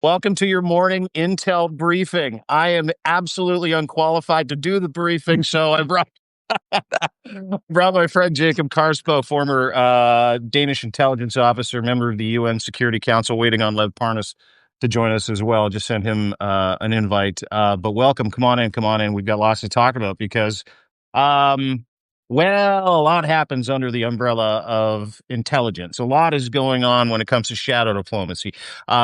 Welcome to your morning Intel briefing. I am absolutely unqualified to do the briefing, so I brought my friend Jacob Karspo, former Danish intelligence officer, member of the UN Security Council, waiting on Lev Parnas to join us as well. Just sent him an invite. But welcome. Come on in. Come on in. We've got lots to talk about because um, well, a lot happens under the umbrella of intelligence. A lot is going on when it comes to shadow diplomacy.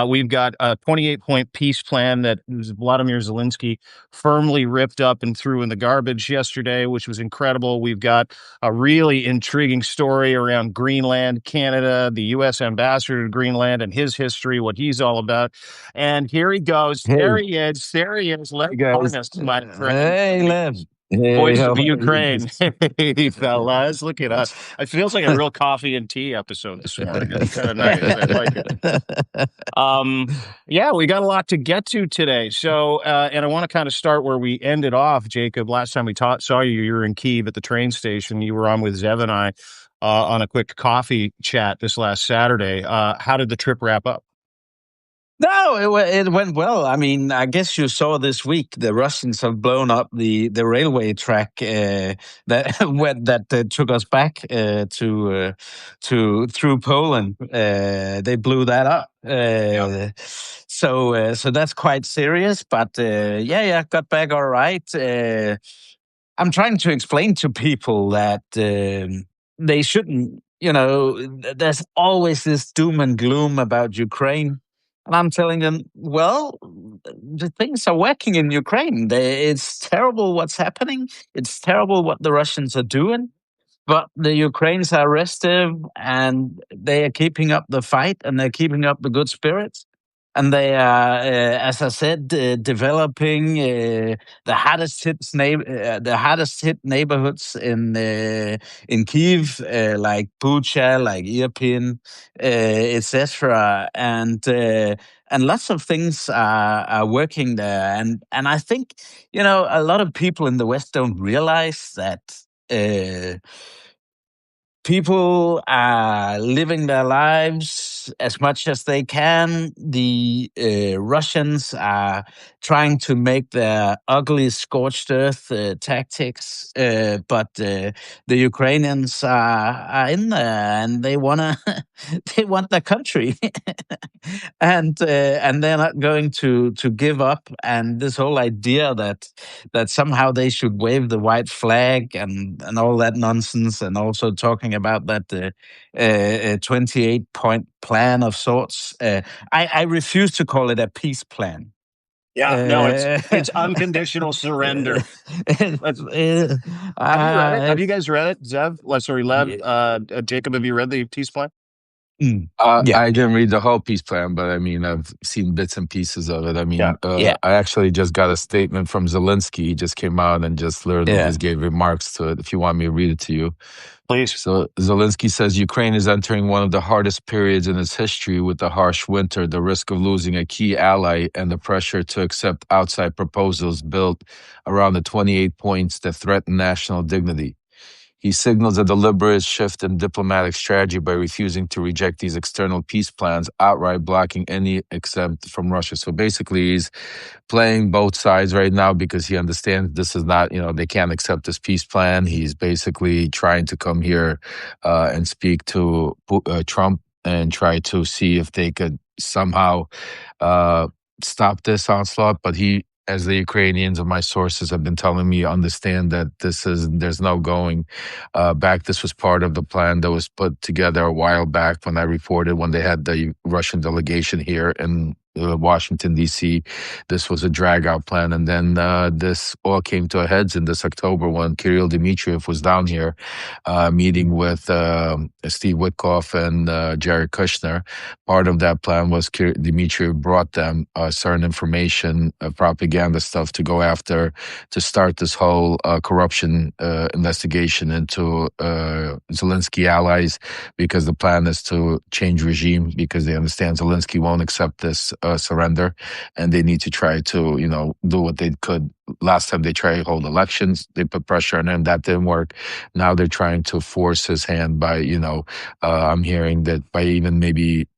We've got a 28-point peace plan that Vladimir Zelensky firmly ripped up and threw in the garbage yesterday, which was incredible. We've got a really intriguing story around Greenland, Canada, the U.S. ambassador to Greenland and his history, what he's all about. And here he goes. There Hey, he is. There he is. Lev hey guys. Parnas, my friend. Hey, Lev. Hey, Voice how of are you? Ukraine. Hey, fellas, look at us. It feels like a real coffee and tea episode this morning. It's kind of nice. I like it. Yeah, we got a lot to get to today. So, and I want to kind of start where we ended off, Jacob. Last time we saw you, you were in Kyiv at the train station. You were on with Zev and I on a quick coffee chat this last Saturday. How did the trip wrap up? No, it went well. I mean, I guess you saw this week the Russians have blown up the railway track that that took us back to through Poland. They blew that up. So that's quite serious. But yeah, got back all right. I'm trying to explain to people that they shouldn't. There's always this doom and gloom about Ukraine. And I'm telling them, well, the things are working in Ukraine. It's terrible what's happening. It's terrible what the Russians are doing. But the Ukrainians are restive and they are keeping up the fight and they're keeping up the good spirits. And they are, as I said, developing the hardest hit neighborhoods in Kiev, like Bucha, like Irpin, etc. And lots of things are working there. And I think a lot of people in the West don't realize that. People are living their lives as much as they can. The Russians are trying to make their ugly scorched earth tactics, but the Ukrainians are in there and they wanna they want their country, and they're not going to give up. And this whole idea that somehow they should wave the white flag and all that nonsense, and also talking about that 28-point plan of sorts. I refuse to call it a peace plan. Yeah, no, it's unconditional surrender. Have you read it? Have you guys read it, Zev? Sorry, Lev. Jacob, have you read the peace plan? Yeah. I didn't read the whole peace plan, but I mean, I've seen bits and pieces of it. I mean, Yeah. I actually just got a statement from Zelensky. He just came out and just literally Yeah. just gave remarks to it. If you want me to read it to you. Please. So Zelensky says Ukraine is entering one of the hardest periods in its history with the harsh winter, the risk of losing a key ally, and the pressure to accept outside proposals built around the 28 points that threaten national dignity. He signals a deliberate shift in diplomatic strategy by refusing to reject these external peace plans, outright blocking any exempt from Russia. So basically, he's playing both sides right now because he understands this is not, they can't accept this peace plan. He's basically trying to come here and speak to Trump and try to see if they could somehow stop this onslaught. But he, as the Ukrainians and my sources have been telling me, understand that there's no going back. This was part of the plan that was put together a while back when I reported when they had the Russian delegation here in Washington, D.C. This was a drag-out plan. And then this all came to a head in this October when Kirill Dmitriev was down here meeting with Steve Witkoff and Jared Kushner. Part of that plan was Dmitriev brought them certain information, propaganda stuff to go after, to start this whole corruption investigation into Zelensky allies, because the plan is to change regime, because they understand Zelensky won't accept this surrender, and they need to try to, do what they could. Last time they tried to hold elections, they put pressure on him. That didn't work. Now they're trying to force his hand by, I'm hearing that by even maybe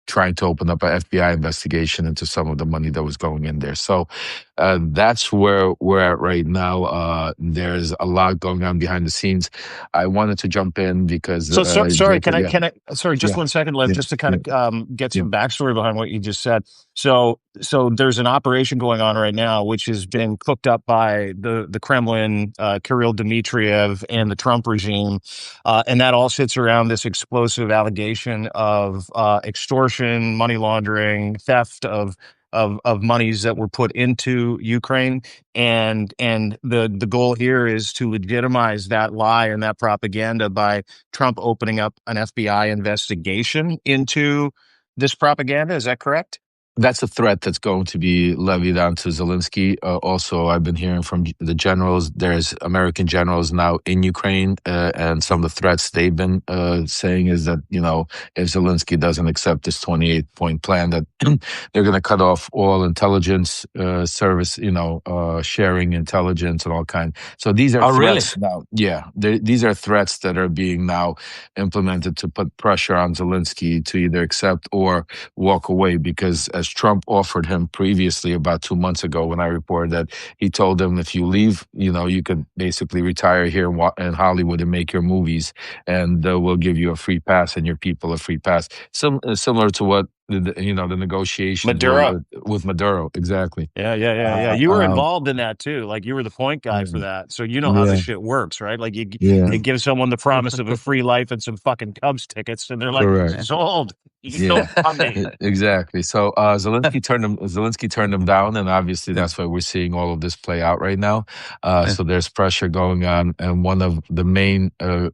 trying to open up an FBI investigation into some of the money that was going in there. So that's where we're at right now. There's a lot going on behind the scenes. I wanted to jump in because Sorry, Jacob, can I sorry, just yeah, 1 second, Lev, yeah, just to yeah, kind of get yeah. some backstory behind what you just said. So there's an operation going on right now which has been cooked up by the Kremlin, Kirill Dmitriev, and the Trump regime, and that all sits around this explosive allegation of extortion, money laundering, theft of monies that were put into Ukraine, and the goal here is to legitimize that lie and that propaganda by Trump opening up an FBI investigation into this propaganda. Is that correct? That's a threat that's going to be levied onto Zelensky. Also, I've been hearing from the generals. There's American generals now in Ukraine, and some of the threats they've been saying is that, if Zelensky doesn't accept this 28-point plan, that they're going to cut off all intelligence service, sharing intelligence and all kind. So these are threats now. Yeah, these are threats that are being now implemented to put pressure on Zelensky to either accept or walk away, because as Trump offered him previously about 2 months ago, when I reported that, he told him, if you leave, you could basically retire here in Hollywood and make your movies, and we'll give you a free pass and your people a free pass. Similar to what the negotiations Maduro. were with Maduro. Exactly. Yeah. You were involved in that too. Like, you were the point guy for that. So you know how this shit works, right? Like, you give someone the promise of a free life and some fucking Cubs tickets, and they're like, Correct. sold. Exactly. So Zelensky turned him down, and obviously that's why we're seeing all of this play out right now. So there's pressure going on, and one of the main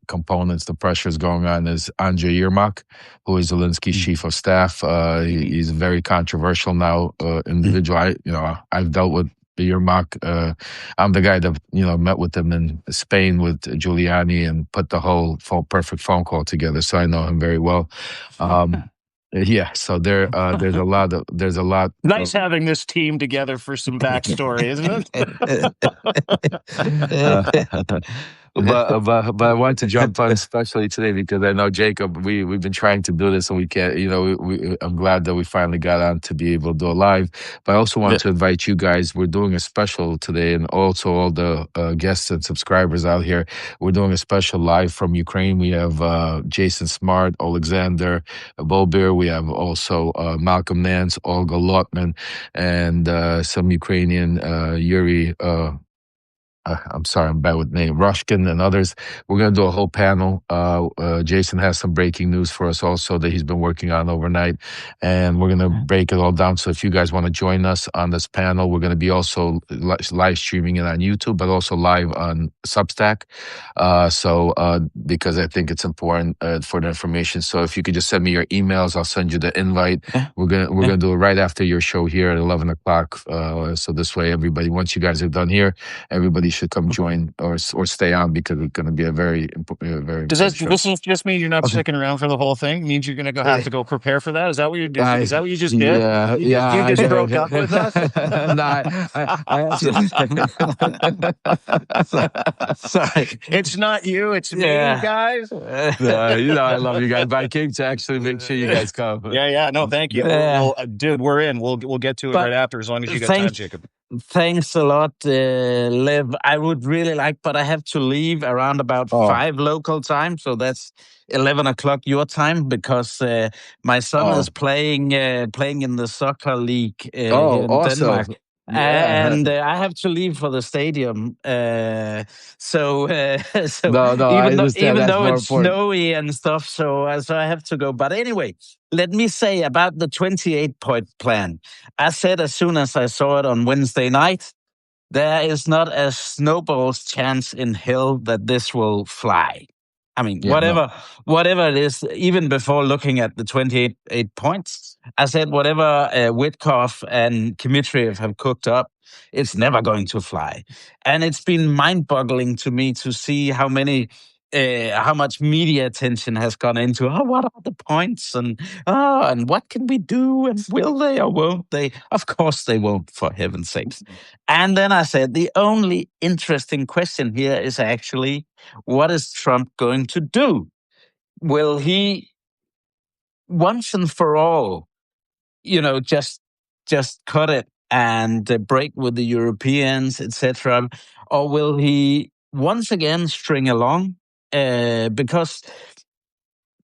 components the pressure is going on is Andrei Yermak, who is Zelensky's chief of staff. He's a very controversial now individual. I've dealt with Yermak. I'm the guy that met with him in Spain with Giuliani and put the whole perfect phone call together. So I know him very well. Yeah, so there's a lot. Nice having this team together for some backstory, isn't it? But I wanted to jump on especially today because I know, Jacob, we've been trying to do this and we can't. I'm glad that we finally got on to be able to do it live. But I also wanted to invite you guys. We're doing a special today, and also all the guests and subscribers out here. We're doing a special live from Ukraine. We have Jason Smart, Alexander Bobir. We have also Malcolm Nance, Olga Lotman, and some Ukrainian Yuri. I'm sorry, I'm bad with name, Rushkin and others. We're going to do a whole panel. Jason has some breaking news for us also that he's been working on overnight, and we're going to break it all down. So if you guys want to join us on this panel, we're going to be also live streaming it on YouTube, but also live on Substack. Because I think it's important for the information. So if you could just send me your emails, I'll send you the invite. We're gonna do it right after your show here at 11 o'clock. So this way, everybody, once you guys are done here, everybody should come join or stay on, because it's going to be a very important. Does this just mean you're not sticking around for the whole thing? It means you're going to have to go prepare for that? Is that what you did? Is that what you just did? You just broke up with us? Sorry, it's not you. It's me, guys. I love you guys. But I came to actually make sure you guys come. Yeah. No, thank you, dude. We're in. We'll get to it right after, as long as you got time, Jacob. Thanks a lot, Lev. I would really like, but I have to leave around about 5 local time, so that's 11 o'clock your time, because my son is playing in the soccer league here in Denmark. And I have to leave for the stadium. So even though it's snowy and stuff, so I have to go. But anyway, let me say about the 28-point plan. I said as soon as I saw it on Wednesday night, there is not a snowball's chance in hell that this will fly. I mean, whatever it is, even before looking at the 28 points, I said whatever Witkoff and Dmitriev have cooked up, it's never going to fly. And it's been mind-boggling to me to see how much media attention has gone into, what are the points, and what can we do, and will they or won't they? Of course they won't, for heaven's sakes. And then I said, the only interesting question here is actually, what is Trump going to do? Will he once and for all just cut it and break with the Europeans, etc., or will he once again string along? Because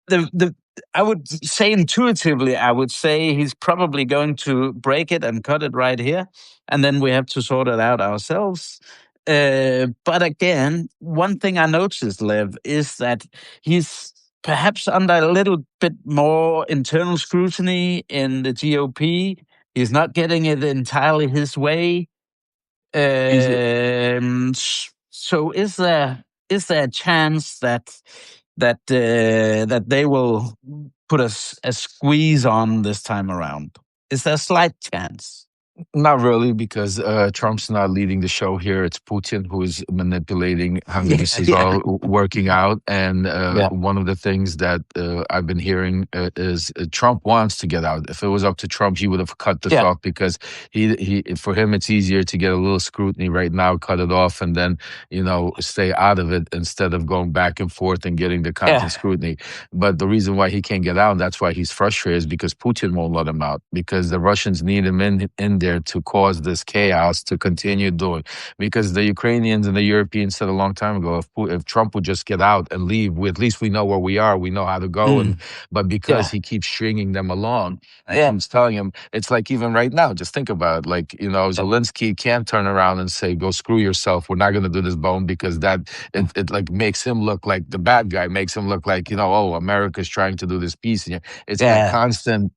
the I would say intuitively, I would say he's probably going to break it and cut it right here, and then we have to sort it out ourselves. But again, one thing I noticed, Lev, is that he's perhaps under a little bit more internal scrutiny in the GOP. He's not getting it entirely his way. He's So is there a chance that they will put a squeeze on this time around? Is there a slight chance? Not really, because Trump's not leading the show here. It's Putin who is manipulating how this is all working out. And one of the things that I've been hearing is Trump wants to get out. If it was up to Trump, he would have cut this off, because he for him it's easier to get a little scrutiny right now, cut it off, and then stay out of it instead of going back and forth and getting the constant scrutiny. But the reason why he can't get out, and that's why he's frustrated, is because Putin won't let him out, because the Russians need him in there to cause this chaos to continue doing. Because the Ukrainians and the Europeans said a long time ago, if Trump would just get out and leave, at least we know where we are, we know how to go. But because he keeps stringing them along, Trump's telling him, it's like even right now, just think about it, like Zelensky can't turn around and say, go screw yourself, we're not going to do this bone, because that it like makes him look like the bad guy, makes him look like America's trying to do this peace. It's that constant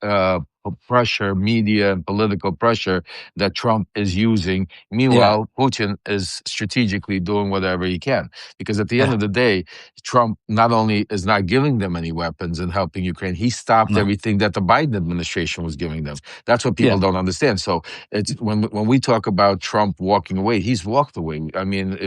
pressure, media and political pressure that Trump is using. Meanwhile, Putin is strategically doing whatever he can, because at the end of the day, Trump not only is not giving them any weapons and helping Ukraine, he stopped everything that the Biden administration was giving them. That's what people don't understand. So it's when we talk about Trump walking away, he's walked away. I mean,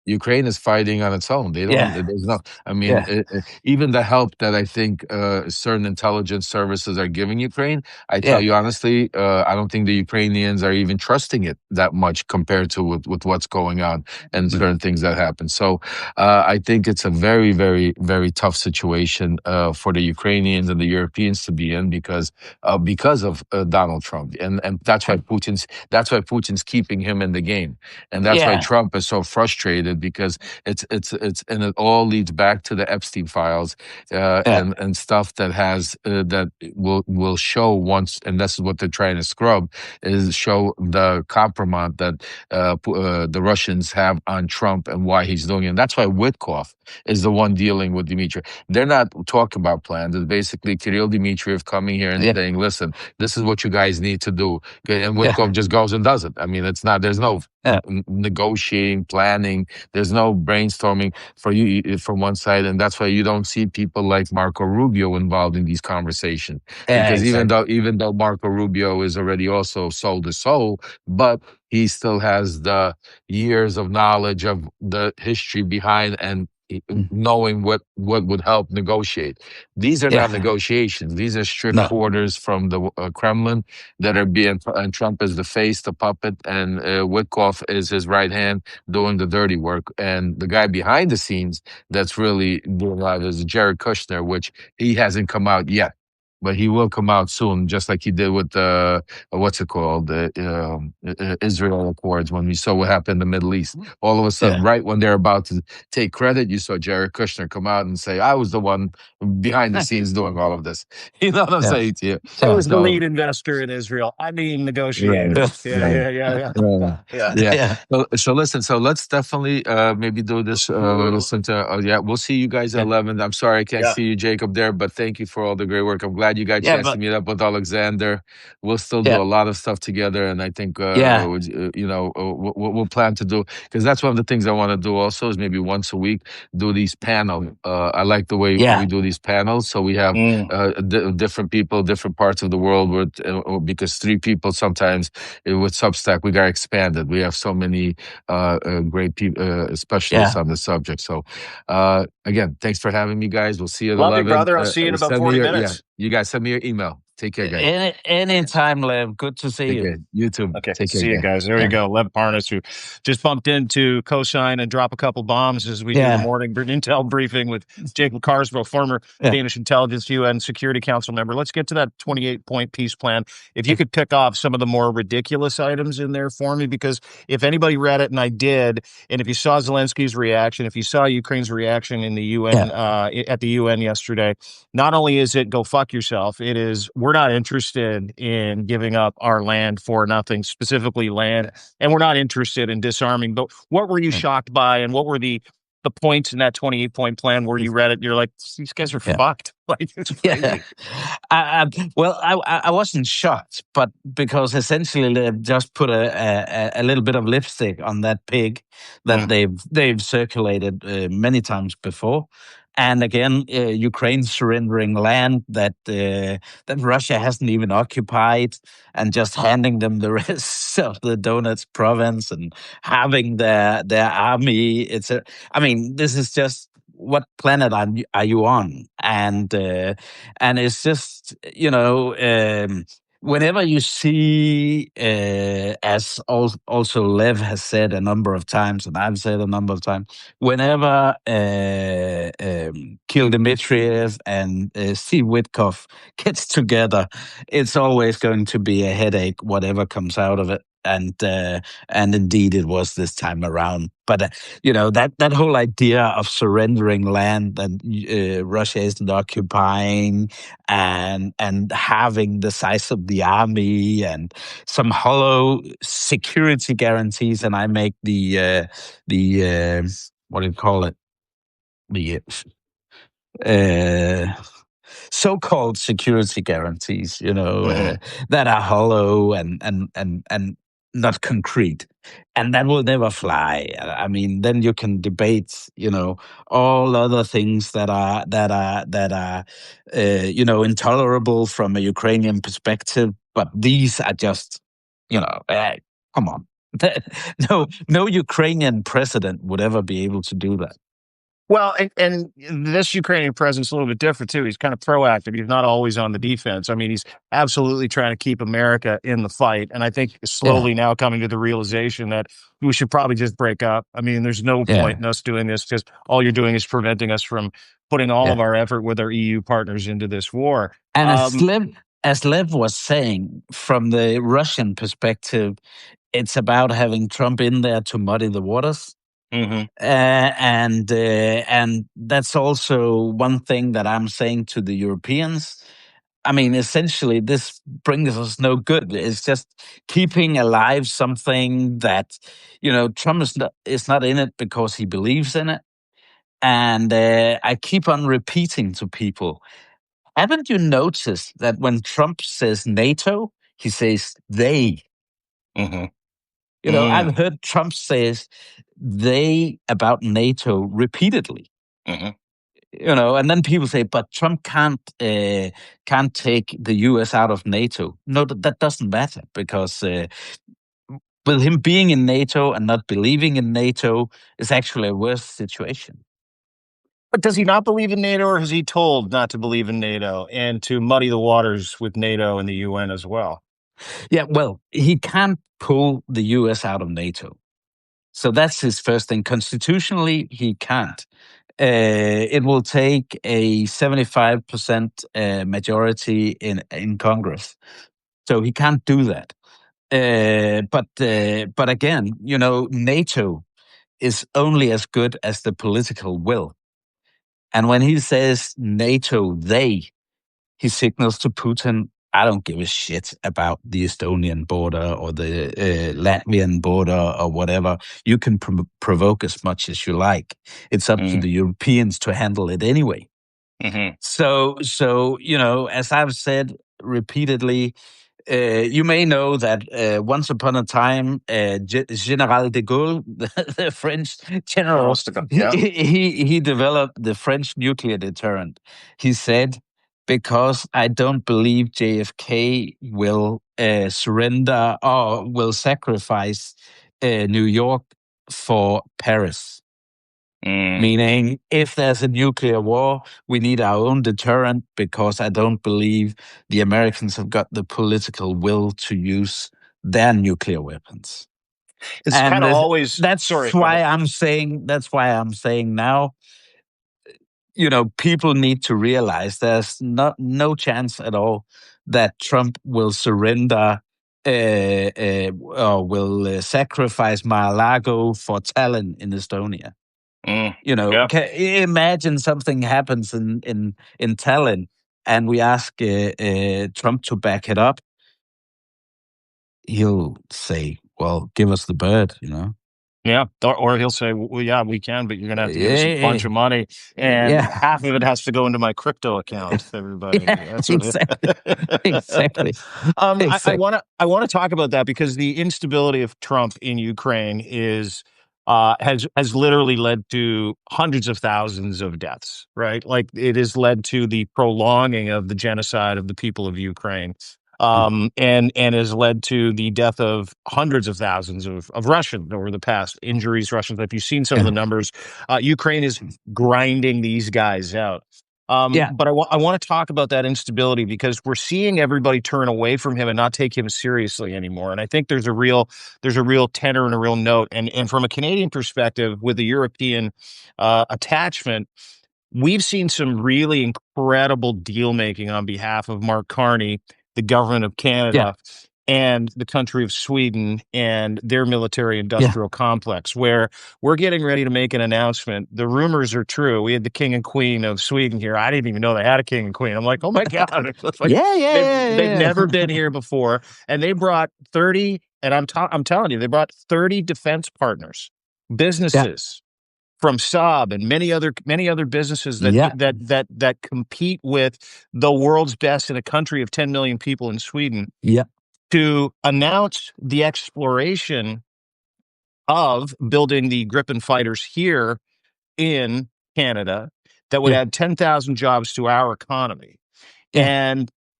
Ukraine is fighting on its own. They don't. There's no. I mean, even the help that I think certain intelligence services are giving Ukraine, I tell you honestly, I don't think the Ukrainians are even trusting it that much compared to with what's going on and certain things that happen. So I think it's a very, very, very tough situation for the Ukrainians and the Europeans to be in, because of Donald Trump, and that's why Putin's keeping him in the game, and that's why Trump is so frustrated, because it's and it all leads back to the Epstein files and stuff that has that will show once, and this is what they're trying to scrub, is show the compromise that the Russians have on Trump and why he's doing it. And that's why Witkoff is the one dealing with Dmitry. They're not talking about plans. It's basically Kirill Dmitriev coming here and saying, listen, this is what you guys need to do. And Witkoff just goes and does it. I mean, it's not, there's no negotiating, planning, there's no brainstorming for you from one side. And that's why you don't see people like Marco Rubio involved in these conversations. Because even though Marco Rubio is already also sold his soul, but he still has the years of knowledge of the history behind and knowing what would help negotiate. These are not negotiations. These are strict orders from the Kremlin that are being, and Trump is the face, the puppet, and Witkoff is his right hand doing the dirty work. And the guy behind the scenes that's really doing a lot is Jared Kushner, which he hasn't come out yet. But he will come out soon, just like he did with the, what's it called, the Israel Accords, when we saw what happened in the Middle East. All of a sudden, right when they're about to take credit, you saw Jared Kushner come out and say, I was the one behind the scenes doing all of this. You know what I'm saying to you? I was the lead investor in Israel. I mean, negotiators. Yeah. So listen, so let's definitely maybe do this. Listen to, we'll see you guys at 11. I'm sorry I can't see you, Jacob, there, but thank you for all the great work. I'm glad you got a chance to meet up with Alexander. We'll still do a lot of stuff together, and I think we'll plan to do, because that's one of the things I want to do also, is maybe once a week do these panels. I like the way we do these panels, so we have different people, different parts of the world, because 3 people sometimes with Substack we got expanded. We have so many great people, specialists on the subject. So again, thanks for having me, guys. We'll see you at 11. Love you, brother. I'll see you in about 40 minutes. You guys send me your email. Take care, guys. Anytime, Lev. Good to see Take you. care. You too. Okay, Take care, see you guys. There we go. Lev Parnas, who just bumped into Cosine and drop a couple bombs as we do the morning intel briefing with Jacob Carswell, former Danish intelligence UN Security Council member. Let's get to that 28-point peace plan. If you could pick off some of the more ridiculous items in there for me, because if anybody read it, and I did, and if you saw Zelensky's reaction, if you saw Ukraine's reaction in the UN at the UN yesterday, not only is it go fuck yourself, it is we're not interested in giving up our land for nothing, specifically land, and we're not interested in disarming. But what were you shocked by, and what were the points in that 28-point plan where you read it and you're like, these guys are fucked? Like, it's crazy. I wasn't shocked, but because essentially they've just put a little bit of lipstick on that pig that they've circulated many times before. And again, Ukraine surrendering land that Russia hasn't even occupied, and just handing them the rest of the Donetsk province and having their army. This is just, what planet are you on? And it's just, whenever you see, as also Lev has said a number of times, and I've said a number of times, whenever Kirill Dmitriev and Steve Witkoff gets together, it's always going to be a headache, whatever comes out of it. And indeed it was this time around. But that whole idea of surrendering land that Russia isn't occupying, and having the size of the army and some hollow security guarantees, and I make the what do you call it, the so-called security guarantees, that are hollow and not concrete, and that will never fly. I mean, then you can debate, all other things that are intolerable from a Ukrainian perspective, but these are just, come on. No Ukrainian president would ever be able to do that. Well, and this Ukrainian president's a little bit different too. He's kind of proactive. He's not always on the defense. I mean, he's absolutely trying to keep America in the fight. And I think slowly now coming to the realization that we should probably just break up. I mean, there's no point in us doing this, because all you're doing is preventing us from putting all of our effort with our EU partners into this war. And as Lev was saying, from the Russian perspective, it's about having Trump in there to muddy the waters. And that's also one thing that I'm saying to the Europeans. I mean, essentially, this brings us no good. It's just keeping alive something that, Trump is not in it because he believes in it. And I keep on repeating to people, haven't you noticed that when Trump says NATO, he says they? I've heard Trump says they about NATO repeatedly. And then people say, but Trump can't take the US out of NATO. No, that doesn't matter, because with him being in NATO and not believing in NATO is actually a worse situation. But does he not believe in NATO, or is he told not to believe in NATO and to muddy the waters with NATO and the UN as well? Yeah, well, he can't pull the US out of NATO. So that's his first thing. Constitutionally, he can't. It will take a 75% majority in Congress. So he can't do that. But again, NATO is only as good as the political will. And when he says NATO, he signals to Putin, I don't give a shit about the Estonian border or the Latvian border or whatever. You can provoke as much as you like. It's up to the Europeans to handle it anyway. So as I've said repeatedly, you may know that once upon a time, General de Gaulle, the French general, he developed the French nuclear deterrent. He said, because I don't believe JFK will surrender or will sacrifice New York for Paris. Meaning, if there's a nuclear war, we need our own deterrent because I don't believe the Americans have got the political will to use their nuclear weapons. It's And kind of always. that's Sorry, go why ahead. I'm saying. That's why I'm saying now. People need to realize there's no chance at all that Trump will surrender or will sacrifice Mar-a-Lago for Tallinn in Estonia. Yeah. Imagine something happens in Tallinn, and we ask Trump to back it up. He'll say, "Well, give us the bird," Yeah, or he'll say, "Well, yeah, we can, but you're gonna have to give us a bunch Yeah, of money, and yeah, half of it has to go into my crypto account." Everybody, yeah, that's what. exactly, exactly, I exactly. want to talk about that because the instability of Trump in Ukraine has literally led to hundreds of thousands of deaths. Right, like it has led to the prolonging of the genocide of the people of Ukraine. And has led to the death of hundreds of thousands of Russians over the past injuries. Russians, if you've seen some of the Yeah, numbers, Ukraine is grinding these guys out. yeah, But I want to talk about that instability because we're seeing everybody turn away from him and not take him seriously anymore. And I think there's a real tenor and a real note. And from a Canadian perspective, with the European attachment, we've seen some really incredible deal making on behalf of Mark Carney, the government of yeah, Canada, and the country of Sweden and their military yeah, industrial complex, where we're getting ready to make an announcement. The rumors are true. We had the king and queen of Sweden here. I didn't even know they had a king and queen. I'm like, oh my God. It's like yeah, yeah, they've yeah, never been here before. And they brought 30, and I'm telling you, they brought 30 defense partners, yeah, businesses from Saab and many other businesses that yeah, that compete with the world's best in a country of 10 million people in Sweden yeah, to announce the exploration of building the Gripen fighters here in Canada that would yeah, add 10,000 jobs to our economy. yeah,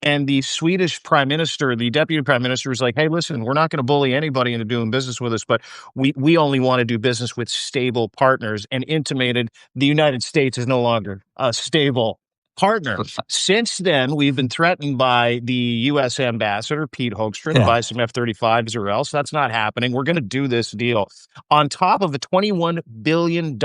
And the Swedish prime minister, the deputy prime minister, was like, "Hey, listen, we're not going to bully anybody into doing business with us, but we only want to do business with stable partners," and intimated the United States is no longer a stable partner. Since then, we've been threatened by the U.S. ambassador, Pete Hoekstra, to yeah, buy some F-35s or else. That's not happening. We're going to do this deal on top of a $21 billion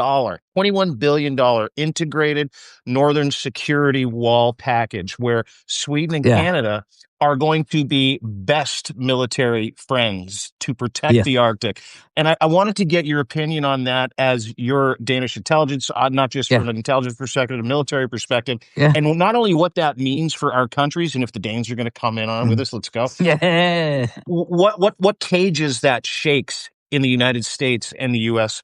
integrated Northern Security Wall package where Sweden and yeah, Canada are going to be best military friends to protect yeah, the Arctic. And I wanted to get your opinion on that as your Danish intelligence, not just yeah, from an intelligence perspective, a military perspective, yeah, and not only what that means for our countries, and if the Danes are going to come in on it with mm, us, let's go. yeah. What cages that shakes in the United States and the U.S.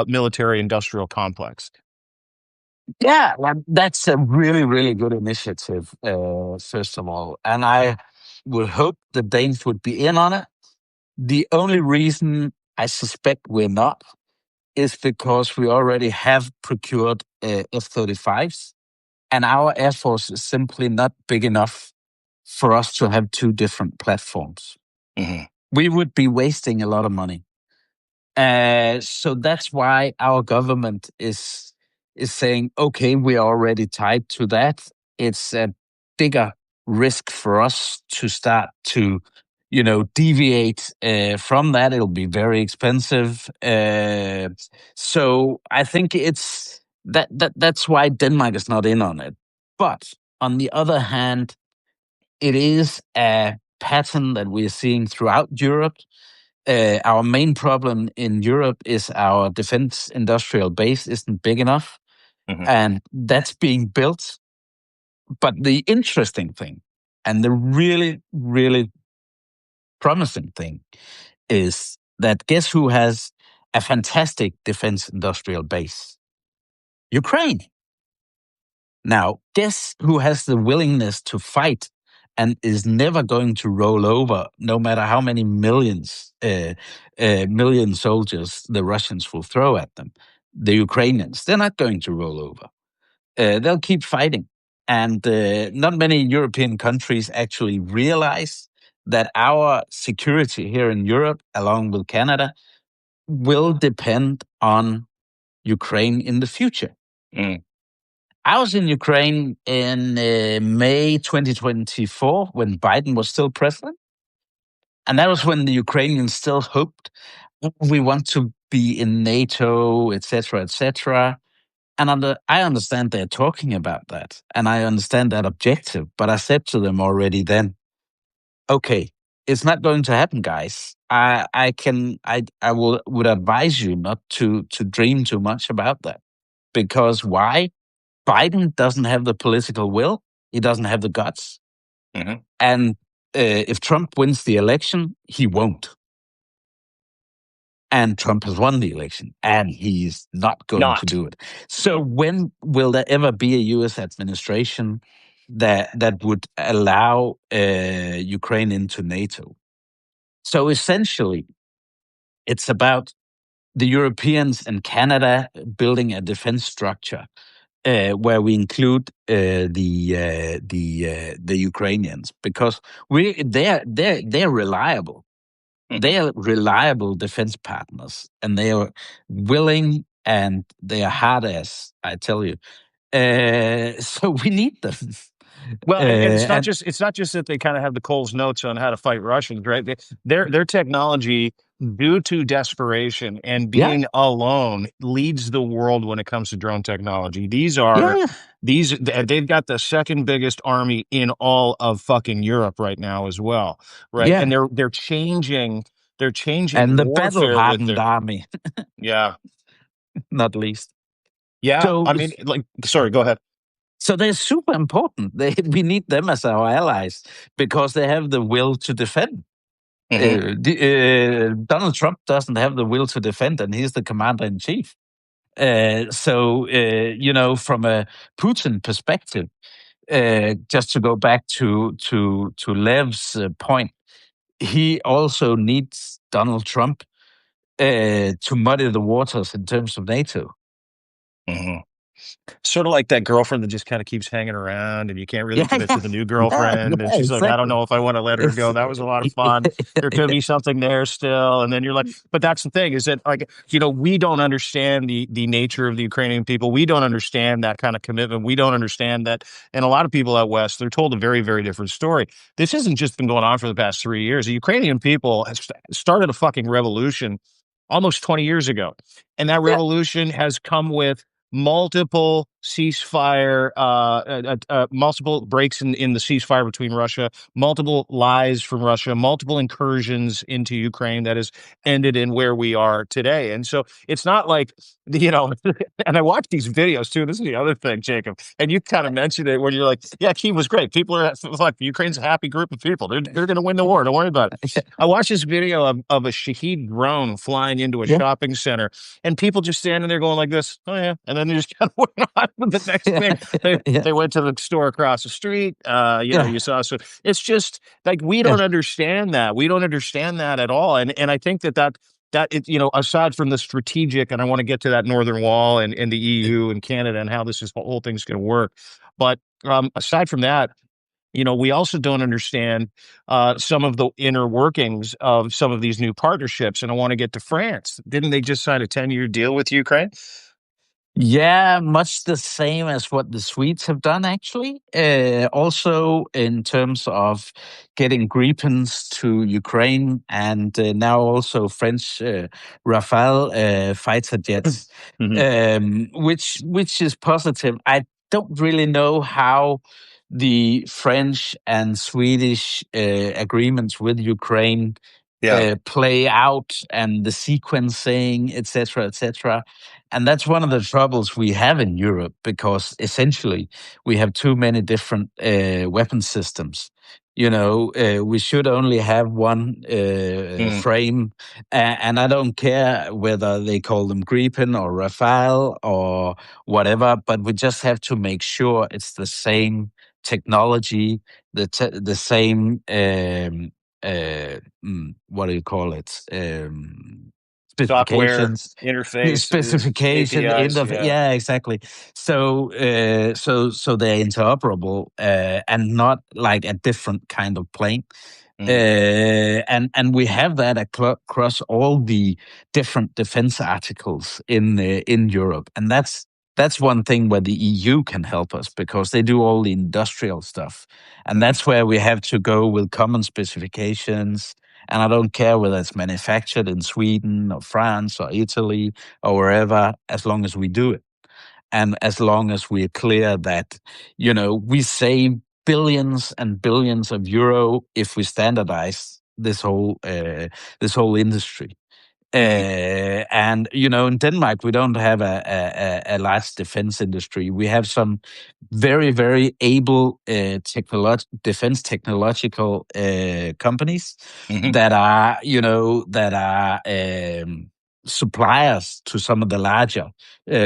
Military industrial complex? Yeah, well, that's a really, really good initiative, first of all. And I would hope the Danes would be in on it. The only reason I suspect we're not is because we already have procured F-35s, and our Air Force is simply not big enough for us to have two different platforms. Mhm. We would be wasting a lot of money. So that's why our government is saying, okay, we are already tied to that. It's a bigger risk for us to start to, deviate from that. It'll be very expensive. So I think it's that's why Denmark is not in on it. But on the other hand, it is a pattern that we're seeing throughout Europe. Our main problem in Europe is our defense industrial base isn't big enough, Mhm. and that's being built. But the interesting thing, and the really, really promising thing, is that guess who has a fantastic defense industrial base? Ukraine. Now, guess who has the willingness to fight and is never going to roll over, no matter how many million soldiers the Russians will throw at them? The Ukrainians. They're not going to roll over. They'll keep fighting. And not many European countries actually realize that our security here in Europe, along with Canada, will depend on Ukraine in the future. Mm. I was in Ukraine in May 2024 when Biden was still president. And that was when the Ukrainians still hoped we want to be in NATO, etc., etc. And I understand they're talking about that, and I understand that objective. But I said to them already then, okay, it's not going to happen, guys. I would advise you not to dream too much about that, because why? Biden doesn't have the political will. He doesn't have the guts. Mhm. And if Trump wins the election, he won't. And Trump has won the election, and he's not going to do it. So when will there ever be a U.S. administration that would allow Ukraine into NATO? So essentially, it's about the Europeans and Canada building a defense structure where we include the Ukrainians, because they're reliable. They are reliable defense partners, and they are willing, and they are hard ass, I tell you. So we need them. Well, and it's not just that they kind of have the Cole's notes on how to fight Russians, right? Their technology, due to desperation and being alone, leads the world when it comes to drone technology. They've got the second biggest army in all of fucking Europe right now as well, right? Yeah. And they're changing And the battle warfare with hardened their army, yeah. not least. Yeah, So, I mean, like, sorry, go ahead. So they're super important. We need them as our allies because they have the will to defend. Donald Trump doesn't have the will to defend, and he's the commander in chief. So from a Putin perspective, just to go back to Lev's point, he also needs Donald Trump to muddy the waters in terms of NATO. Sort of like that girlfriend that just kind of keeps hanging around, and you can't really commit to the new girlfriend. And she's like, I don't know if I want to let her go. That was a lot of fun. There could be something there still. And then you're like, but that's the thing, is that, like, we don't understand the nature of the Ukrainian people. We don't understand that kind of commitment. We don't understand that. And a lot of people out West, they're told a very, very different story. This hasn't just been going on for the past 3 years. The Ukrainian people have started a fucking revolution almost 20 years ago. And that revolution has come with multiple ceasefire, multiple breaks in the ceasefire between Russia, multiple lies from Russia, multiple incursions into Ukraine that has ended in where we are today. And so it's not like, and I watch these videos too. This is the other thing, Jacob, and you kind of mentioned it when you're like, yeah, Kyiv was great. People are like, Ukraine's a happy group of people. They're going to win the war. Don't worry about it. I watched this video of a Shahed drone flying into a shopping center, and people just standing there going like this, oh yeah, and then they just kind of went on with the next thing. They went to the store across the street. You saw. So it's just like, we don't understand that. We don't understand that at all. And I think that it, aside from the strategic, and I want to get to that northern wall and the EU and Canada and how this whole thing's going to work. But aside from that, we also don't understand some of the inner workings of some of these new partnerships. And I want to get to France. Didn't they just sign a 10-year deal with Ukraine? Yeah, much the same as what the Swedes have done, actually. Also, in terms of getting Gripens to Ukraine, and now also French Rafale fighter jets, which is positive. I don't really know how the French and Swedish agreements with Ukraine play out, and the sequencing, etc., etc. And that's one of the troubles we have in Europe, because essentially we have too many different weapon systems. We should only have one frame, and I don't care whether they call them Gripen or Rafale or whatever, but we just have to make sure it's the same technology, the same what do you call it? Specifications, software interface, specification, APIs, exactly. So they're interoperable and not like a different kind of plane. And we have that across all the different defense articles in Europe, and that's one thing where the EU can help us because they do all the industrial stuff, and that's where we have to go with common specifications. And I don't care whether it's manufactured in Sweden or France or Italy or wherever, as long as we do it. And as long as we're clear that, we save billions and billions of euro if we standardize this whole industry. And in Denmark, we don't have a large defense industry. We have some very, very able defense technological companies that are suppliers to some of the larger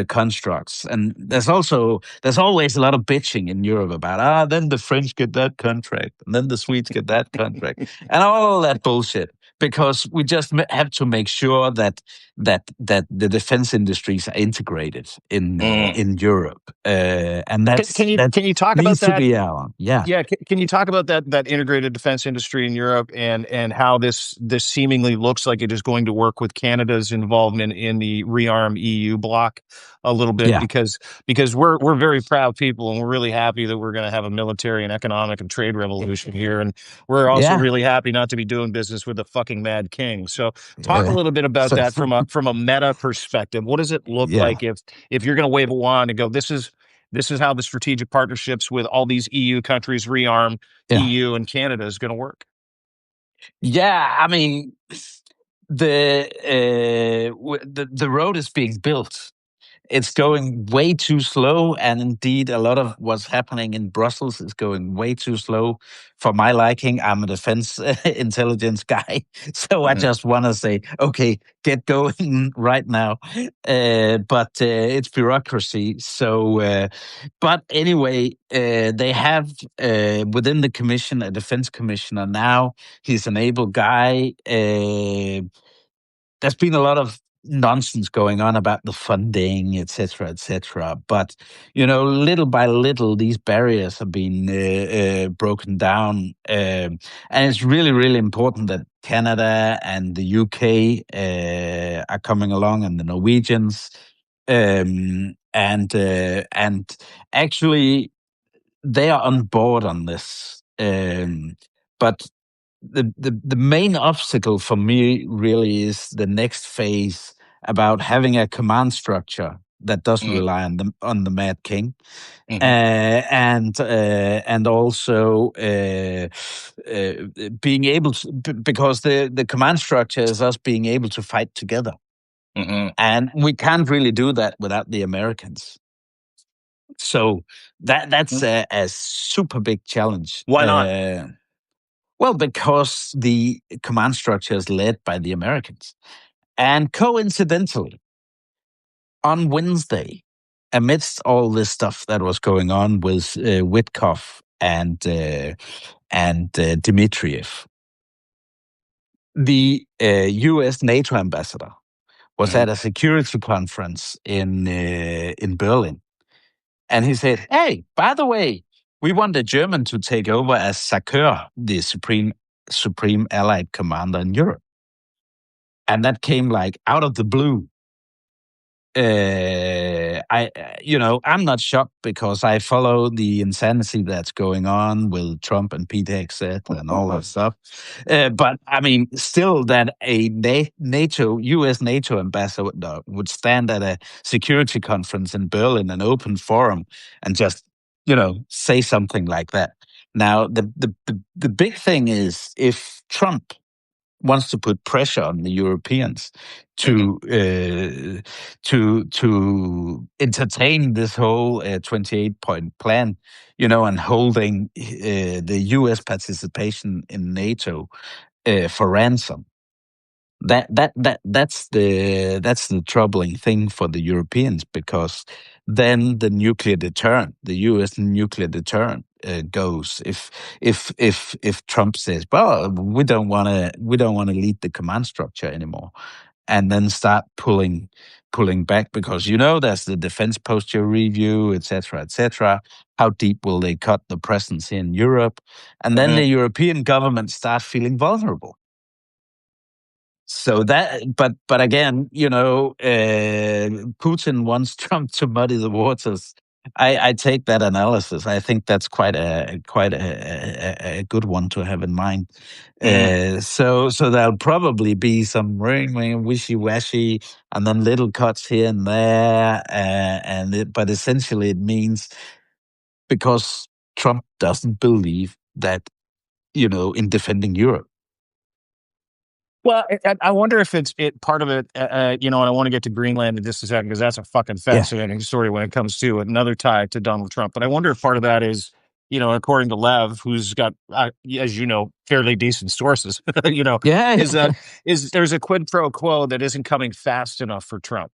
constructs. And there's always a lot of bitching in Europe about then the French get that contract, and then the Swedes get that contract, and all that bullshit. Because we just have to make sure that the defense industries are integrated in Europe, and can you talk about that? Can you talk about that integrated defense industry in Europe and how this seemingly looks like it is going to work with Canada's involvement in the rearm EU bloc a little bit? Because we're very proud people, and we're really happy that we're going to have a military and economic and trade revolution here, and we're also really happy not to be doing business with the fucking Mad King. So talk a little bit about that from a meta perspective. What does it look like if you're going to wave a wand and go, this is how the strategic partnerships with all these EU countries rearm EU and Canada is going to work? Yeah, I mean, the road is being built. It's going way too slow, and indeed, a lot of what's happening in Brussels is going way too slow for my liking. I'm a defense intelligence guy, so I just want to say, okay, get going right now. But it's bureaucracy. So, but anyway, they have within the commission a defense commissioner now. He's an able guy. There's been a lot of nonsense going on about the funding, etc., etc. But little by little, these barriers have been broken down, and it's really, really important that Canada and the UK are coming along, and the Norwegians, and actually they are on board on this. But the main obstacle for me really is the next phase about having a command structure that doesn't rely on the Mad King, and also being able to, because the command structure is us being able to fight together, and we can't really do that without the Americans. So that's a super big challenge. Why not? Well, because the command structure is led by the Americans. And coincidentally, on Wednesday, amidst all this stuff that was going on with Witkoff and Dmitriev, the U.S. NATO ambassador was at a security conference in Berlin. And he said, hey, by the way, we want the German to take over as SACEUR, the Supreme Allied Commander in Europe. And that came like out of the blue. I'm not shocked because I follow the insanity that's going on with Trump and Pete Hegseth and all that stuff. But I mean, still that a U.S. NATO ambassador would stand at a security conference in Berlin, an open forum, and just, say something like that. Now, the big thing is if Trump wants to put pressure on the Europeans to entertain this whole 28-point plan, and holding the U.S. participation in NATO for ransom. That's the troubling thing for the Europeans, because then the U.S. nuclear deterrent goes if Trump says, well, we don't want to lead the command structure anymore, and then start pulling back, because there's the defense posture review, etc., etc. How deep will they cut the presence in Europe? And then the European governments start feeling vulnerable. So but again, Putin wants Trump to muddy the waters. I take that analysis. I think that's quite a good one to have in mind. So there'll probably be some wishy-washy, and then little cuts here and there, but essentially it means, because Trump doesn't believe that in defending Europe. Well, I wonder if it's part of it, and I want to get to Greenland in just a second, because that's a fucking fascinating story when it comes to another tie to Donald Trump. But I wonder if part of that is, according to Lev, who's got, as you know, fairly decent sources, is there's a quid pro quo that isn't coming fast enough for Trump,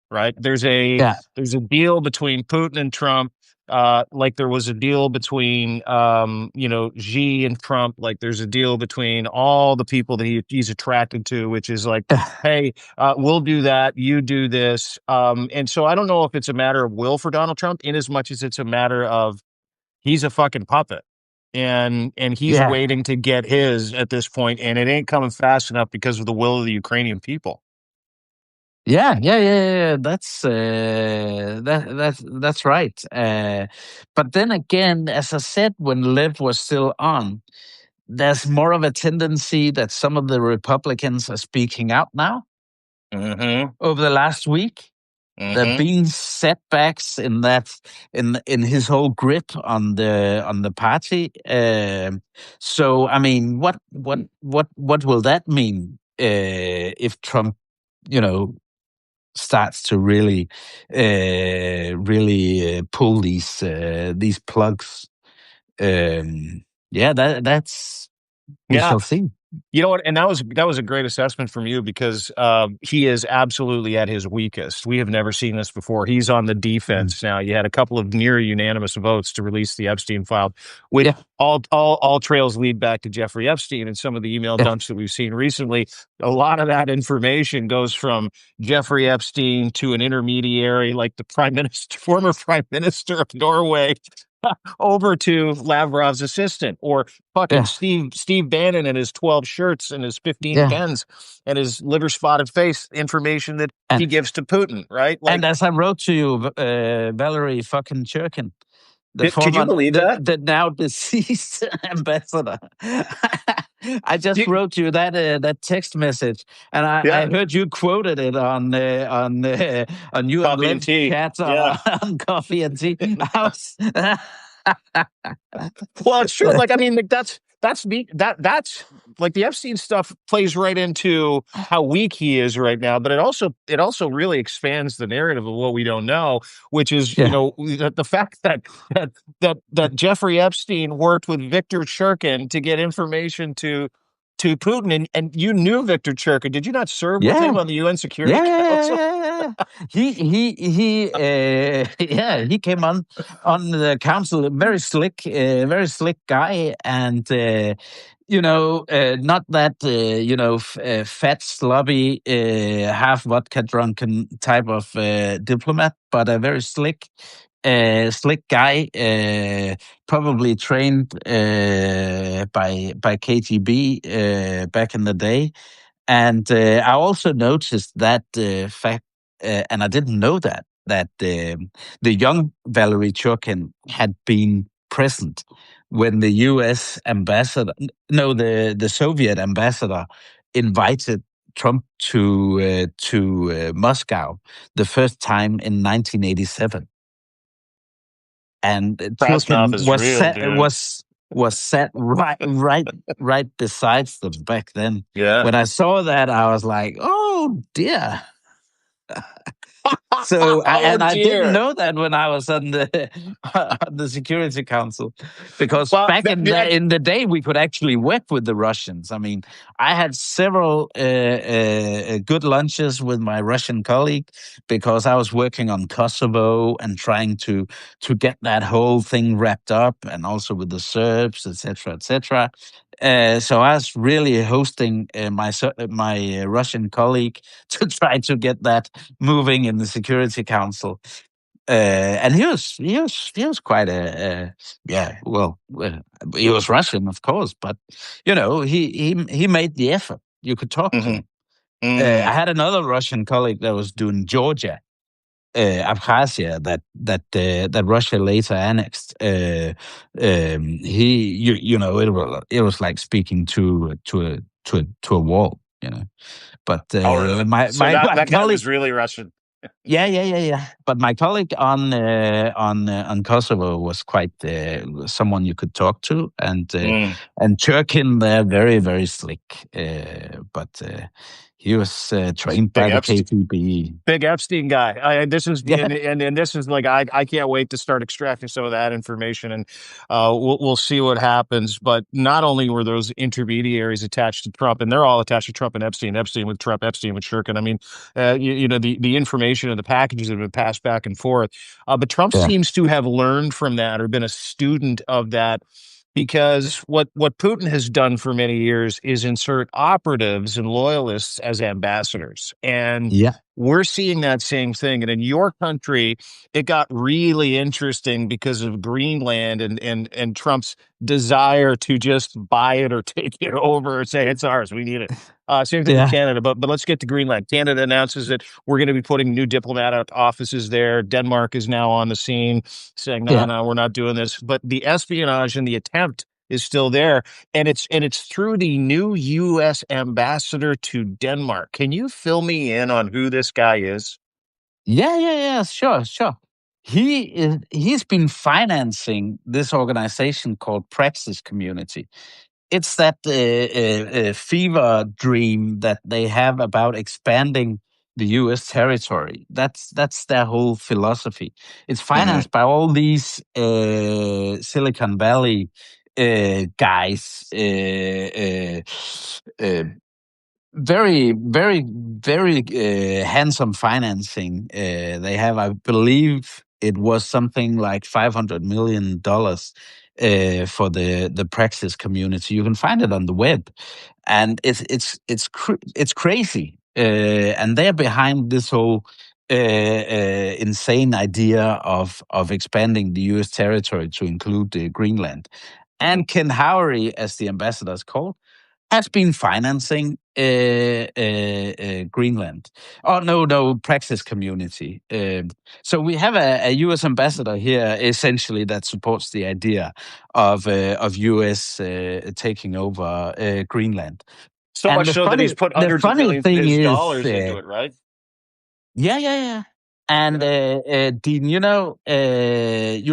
right? There's a deal between Putin and Trump. Like there was a deal between, Xi and Trump. Like there's a deal between all the people that he's attracted to, which is like, hey, we'll do that, you do this. And so I don't know if it's a matter of will for Donald Trump, in as much as it's a matter of he's a fucking puppet. And he's waiting to get his at this point, and it ain't coming fast enough because of the will of the Ukrainian people. Yeah. That's right. But then again, as I said, when Liv was still on, there's more of a tendency that some of the Republicans are speaking out now. Over the last week, there've been setbacks in that, in his whole grip on the party. So I mean, what will that mean if Trump, starts to really pull these plugs? That's we shall see. You know what? And that was a great assessment from you, because he is absolutely at his weakest. We have never seen this before. He's on the defense now. You had a couple of near unanimous votes to release the Epstein file, which all trails lead back to Jeffrey Epstein, and some of the email dumps that we've seen recently. A lot of that information goes from Jeffrey Epstein to an intermediary like the former prime minister of Norway, over to Lavrov's assistant, or fucking Steve Bannon and his 12 shirts and his 15 pens and his liver spotted face, information that he gives to Putin, right? Like, and as I wrote to you, Valerie fucking Churkin, could you believe that? The now deceased ambassador. I just wrote you that text message, and I heard you quoted it on you Coffee and Tea chat on Coffee and Tea. Well, it's true. Like, I mean, that's like the Epstein stuff plays right into how weak he is right now, but it also really expands the narrative of what we don't know, which is the fact that Jeffrey Epstein worked with Victor Churkin to get information to Putin, and you knew Victor Churkin. Did you not serve with him on the UN Security Council? He came on the council, very slick guy, and not that fat, slobby, half vodka drunken type of diplomat, but a very slick guy, probably trained by KGB back in the day. And I also noticed that fact, and I didn't know that the young Valerie Churkin had been present when the U.S. ambassador, the Soviet ambassador, invited Trump to Moscow the first time in 1987. And Churkin was sat right beside them back then. Yeah. When I saw that, I was like, "Oh dear." So Oh I didn't dear. know that when I was on the on the Security Council, because Well, back in the day we could actually work with the Russians. I mean, I had several good lunches with my Russian colleague, because I was working on Kosovo and trying to get that whole thing wrapped up, and also with the Serbs, etc., etc. So I was really hosting my Russian colleague to try to get that moving in the Security Council. And he was quite a yeah, well, he was Russian, of course, but he made the effort. You could talk to hmm him. I had another Russian colleague that was doing Georgia, Abkhazia, that Russia later annexed. It was like speaking to a wall, But Oh, really? my So my that my that guy colleague, was really Russian. yeah. But my colleague on Kosovo was quite someone you could talk to, Mm. and Turkin, they're very, very slick. But he was trained by Big the Epstein. KGB. Big Epstein guy. This is Yeah, and this is like I can't wait to start extracting some of that information, and we'll see what happens. But not only were those intermediaries attached to Trump, and they're all attached to Trump and Epstein, Epstein with Trump, Epstein with Shurkin. I mean, the information and the packages have been passed back and forth. But Trump yeah, seems to have learned from that or been a student of that. Because what Putin has done for many years is insert operatives and loyalists as ambassadors, and yeah, we're seeing that same thing. And in your country, it got really interesting because of Greenland and Trump's desire to just buy it or take it over or say it's ours. We need it. Same thing with yeah, Canada, but let's get to Greenland. Canada announces that we're going to be putting new diplomatic offices there. Denmark is now on the scene, saying, "No, yeah. no, we're not doing this." But the espionage and the attempt is still there, and it's through the new U.S. ambassador to Denmark. Can you fill me in on who this guy is? Yeah. Sure, sure. He's been financing this organization called Praxis Community. It's that fever dream that they have about expanding the U.S. territory. That's their whole philosophy. It's Hmm financed by all these Silicon Valley guys. Very, very, very handsome financing. They have, I believe, it was something like $500 million for the Praxis community. You can find it on the web, and it's crazy. And they're behind this whole insane idea of expanding the U.S. territory to include Greenland. hmm And Ken Howery, as the ambassador is called, has been financing Greenland. Oh no, Praxis Community. So we have a U.S. ambassador here, essentially, that supports the idea of U.S. Taking over Greenland. So And much the so that he's funny put the hundreds of funny millions of thing his is, dollars into it, right? yeah. And Yeah. Dean, you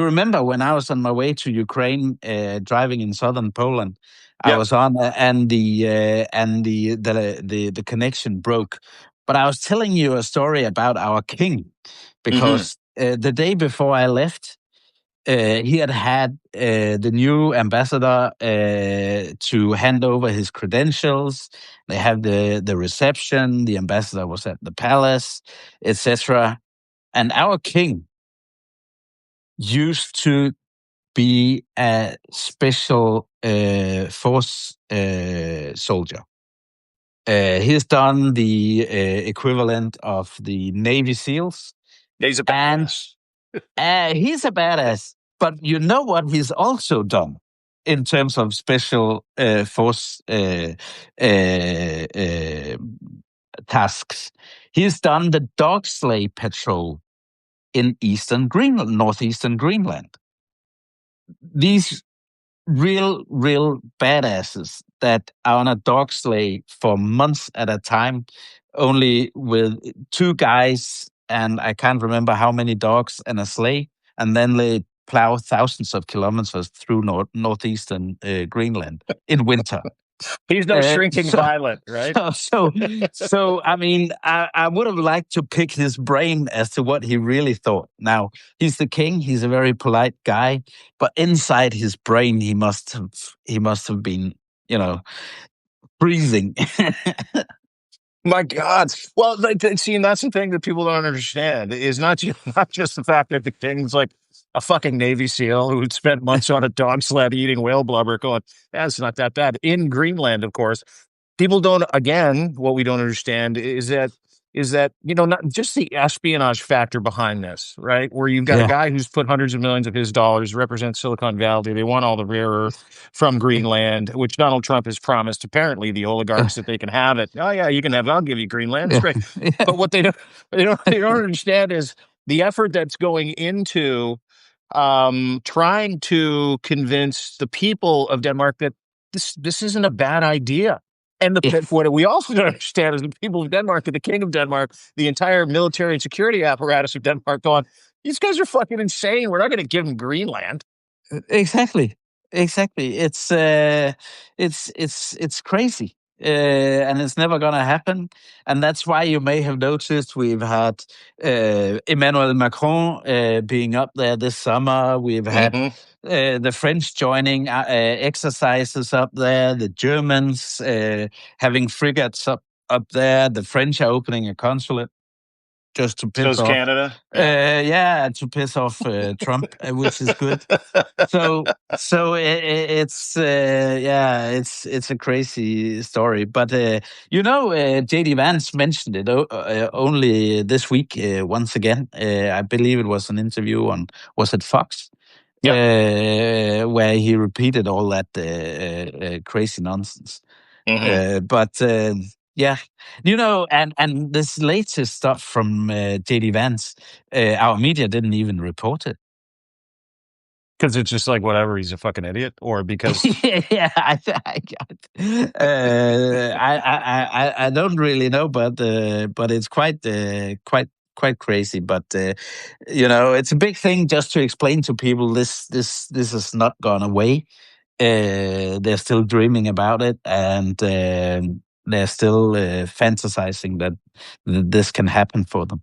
remember when I was on my way to Ukraine, driving in southern Poland, I Yep. was on, and the connection broke. But I was telling you a story about our king, hmm because the day before I left, he had the new ambassador to hand over his credentials. They had the reception. The ambassador was at the palace, etc. And our king used to be a special force soldier. He's done the equivalent of the Navy SEALs, He's a and badass. he's a badass. But you know what he's also done in terms of special force tasks? He's done the dog sleigh patrol in eastern Greenland, northeastern Greenland. These real badasses that are on a dog sleigh for months at a time, only with two guys, and I can't remember how many dogs and a sleigh, and then they plow thousands of kilometers through northeastern Greenland in winter. He's no shrinking So, violet, right? so, I mean, I would have liked to pick his brain as to what he really thought. Now, he's the king. He's a very polite guy, but inside his brain, he must have been, freezing. My God. Well, see, and that's the thing that people don't understand is not just the fact that the king's like a fucking Navy SEAL who'd spent months on a dog sled eating whale blubber going, that's not that bad. In Greenland, of course, people don't, again, what we don't understand is that, not just the espionage factor behind this, right? Where you've got a Yeah. guy who's put hundreds of millions of his dollars, represents Silicon Valley. They want all the rare earth from Greenland, which Donald Trump has promised, apparently, the oligarchs that they can have it. Oh, yeah, you can have it. I'll give you Greenland. It's Yeah. great. Yeah. But what they don't understand is the effort that's going into trying to convince the people of Denmark that this isn't a bad idea. And what we also don't understand is the people of Denmark, and the king of Denmark, the entire military and security apparatus of Denmark going, these guys are fucking insane. We're not going to give them Greenland. Exactly. It's crazy, and it's never gonna happen. And that's why you may have noticed we've had Emmanuel Macron being up there this summer. We've had the French joining exercises up there. The Germans having frigates up there. The French are opening a consulate just to piss So's off Canada. to piss off Trump, which is good. So it's it's a crazy story. But JD Vance mentioned it only this week once again. I believe it was an interview on, was it Fox? Where he repeated all that crazy nonsense. But yeah, and this latest stuff from JD Vance, our media didn't even report it. Because it's just like, whatever, he's a fucking idiot, or because Yeah, I don't really know, but it's quite crazy. But it's a big thing just to explain to people this has not gone away. They're still dreaming about it, and they're still fantasizing that this can happen for them.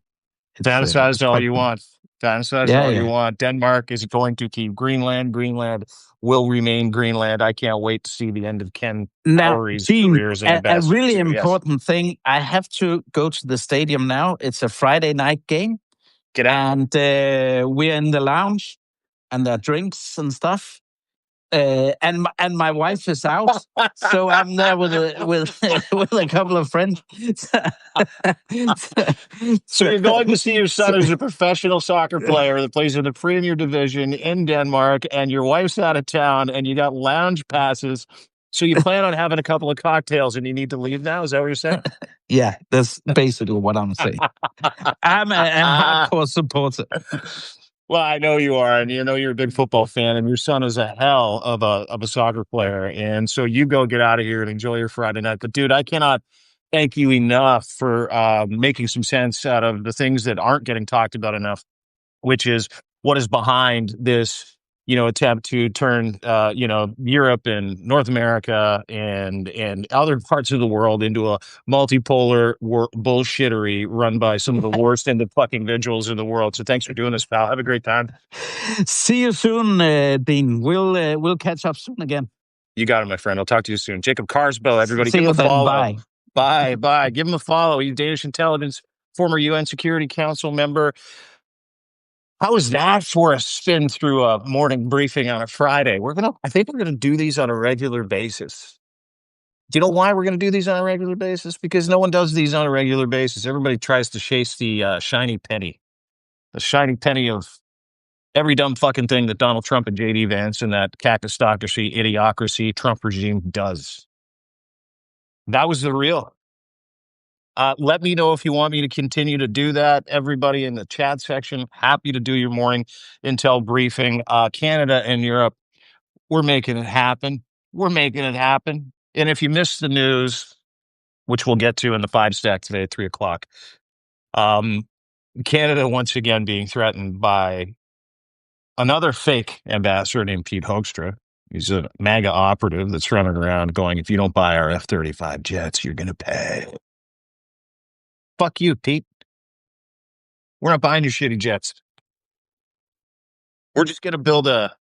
fantasize all quite you fun. want. Fantasize Yeah, all you yeah. want. Denmark is going to keep Greenland. Greenland will remain Greenland. I can't wait to see the end of Ken Now, Lowry's Dean, career as an a ambassador. really too. Yes. important thing. I have to go to the stadium now. It's a Friday night game, Get out. and we're in the lounge, and there are drinks and stuff. And my wife is out, so I'm there with with a couple of friends. So you're going to see your son as a professional soccer player that plays in the Premier Division in Denmark, and your wife's out of town, and you got lounge passes. So you plan on having a couple of cocktails, and you need to leave now? Is that what you're saying? Yeah, that's basically what I'm saying. I'm a hardcore supporter. Well, I know you are, and you're a big football fan, and your son is a hell of a soccer player, and so you go get out of here and enjoy your Friday night. But dude, I cannot thank you enough for making some sense out of the things that aren't getting talked about enough, which is what is behind this, attempt to turn, Europe and North America and other parts of the world into a multipolar bullshittery run by some of the worst individuals in the world. So thanks for doing this, pal. Have a great time. See you soon, Dean. We'll catch up soon again. You got it, my friend. I'll talk to you soon. Jacob Carswell, everybody. See Give you him a then. follow. Bye. Bye. Give him a follow. He's Danish intelligence, former UN Security Council member. How is that for a spin through a morning briefing on a Friday? I think we're gonna do these on a regular basis. Do you know why we're gonna do these on a regular basis? Because no one does these on a regular basis. Everybody tries to chase the shiny penny of every dumb fucking thing that Donald Trump and JD Vance and that cactocracy, idiocracy Trump regime does. That was the real. Let me know if you want me to continue to do that. Everybody in the chat section, happy to do your morning intel briefing. Canada and Europe, we're making it happen. And if you missed the news, which we'll get to in the 5 stack today at 3:00, Canada once again being threatened by another fake ambassador named Pete Hoekstra. He's a MAGA operative that's running around going, if you don't buy our F-35 jets, you're going to pay. Fuck you, Pete. We're not buying your shitty jets. We're just going to build a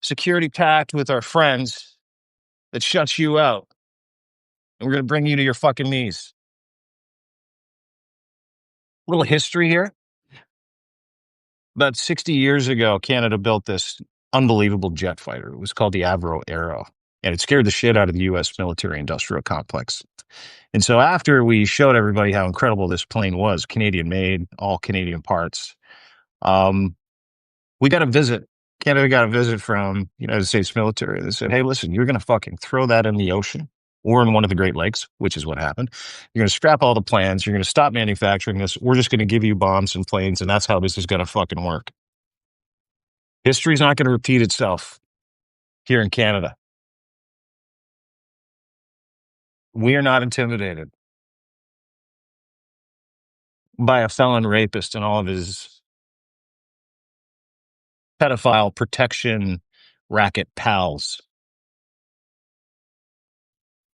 security pact with our friends that shuts you out. And we're going to bring you to your fucking knees. A little history here. About 60 years ago, Canada built this unbelievable jet fighter. It was called the Avro Arrow, and it scared the shit out of the U.S. military-industrial complex. And so after we showed everybody how incredible this plane was, Canadian-made, all Canadian parts, we got a visit. Canada got a visit from the United States military. They said, hey, listen, you're going to fucking throw that in the ocean or in one of the Great Lakes, which is what happened. You're going to scrap all the plans. You're going to stop manufacturing this. We're just going to give you bombs and planes, and that's how this is going to fucking work. History's not going to repeat itself here in Canada. We are not intimidated by a felon rapist and all of his pedophile protection racket pals.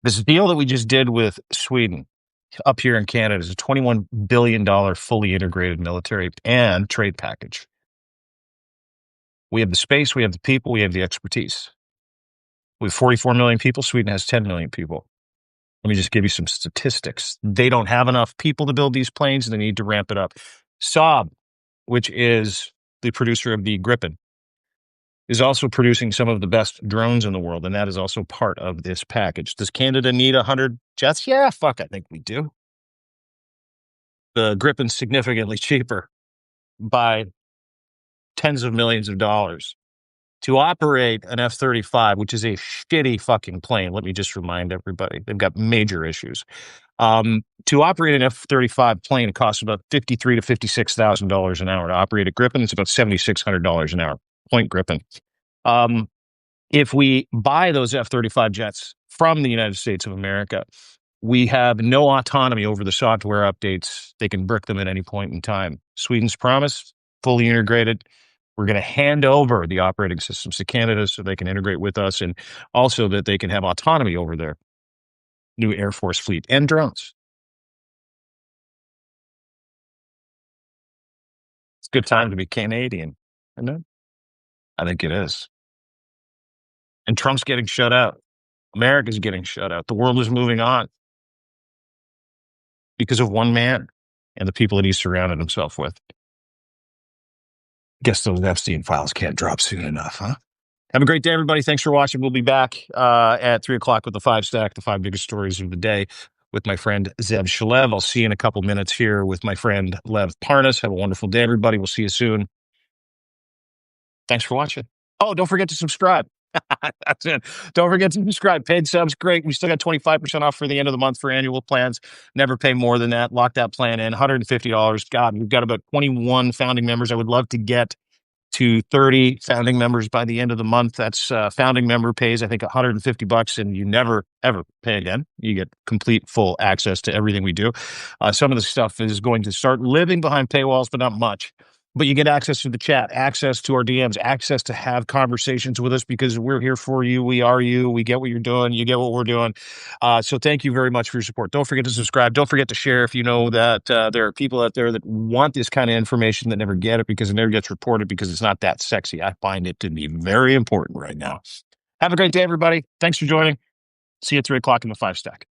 This deal that we just did with Sweden up here in Canada is a $21 billion fully integrated military and trade package. We have the space, we have the people, we have the expertise. We have 44 million people. Sweden has 10 million people. Let me just give you some statistics. They don't have enough people to build these planes. They need to ramp it up. Saab, which is the producer of the Gripen, is also producing some of the best drones in the world, and that is also part of this package. Does Canada need 100 jets? Yeah, fuck, I think we do. The Gripen's significantly cheaper by tens of millions of dollars. To operate an F-35, which is a shitty fucking plane, let me just remind everybody, they've got major issues. To operate an F-35 plane, it costs about $53,000 to $56,000 an hour. To operate a Gripen, it's about $7,600 an hour. Point Gripen. If we buy those F-35 jets from the United States of America, we have no autonomy over the software updates. They can brick them at any point in time. Sweden's promise, fully integrated. We're going to hand over the operating systems to Canada so they can integrate with us, and also that they can have autonomy over their new Air Force fleet and drones. It's a good time to be Canadian, isn't it? I think it is. And Trump's getting shut out. America's getting shut out. The world is moving on because of one man and the people that he surrounded himself with. Guess those Epstein files can't drop soon enough, huh? Have a great day, everybody. Thanks for watching. We'll be back at 3 o'clock with the 5 stack, the 5 biggest stories of the day with my friend Zev Shalev. I'll see you in a couple minutes here with my friend Lev Parnas. Have a wonderful day, everybody. We'll see you soon. Thanks for watching. Oh, don't forget to subscribe. That's it. Don't forget to subscribe. Paid subs, great. We still got 25% off for the end of the month for annual plans. Never pay more than that. Lock that plan in. $150. God, we've got about 21 founding members. I would love to get to 30 founding members by the end of the month. That's founding member pays, I think, $150, and you never, ever pay again. You get complete, full access to everything we do. Some of the stuff is going to start living behind paywalls, but not much. But you get access to the chat, access to our DMs, access to have conversations with us because we're here for you. We are you. We get what you're doing. You get what we're doing. So thank you very much for your support. Don't forget to subscribe. Don't forget to share if you know that there are people out there that want this kind of information that never get it because it never gets reported because it's not that sexy. I find it to be very important right now. Have a great day, everybody. Thanks for joining. See you at 3 o'clock in the 5 stack.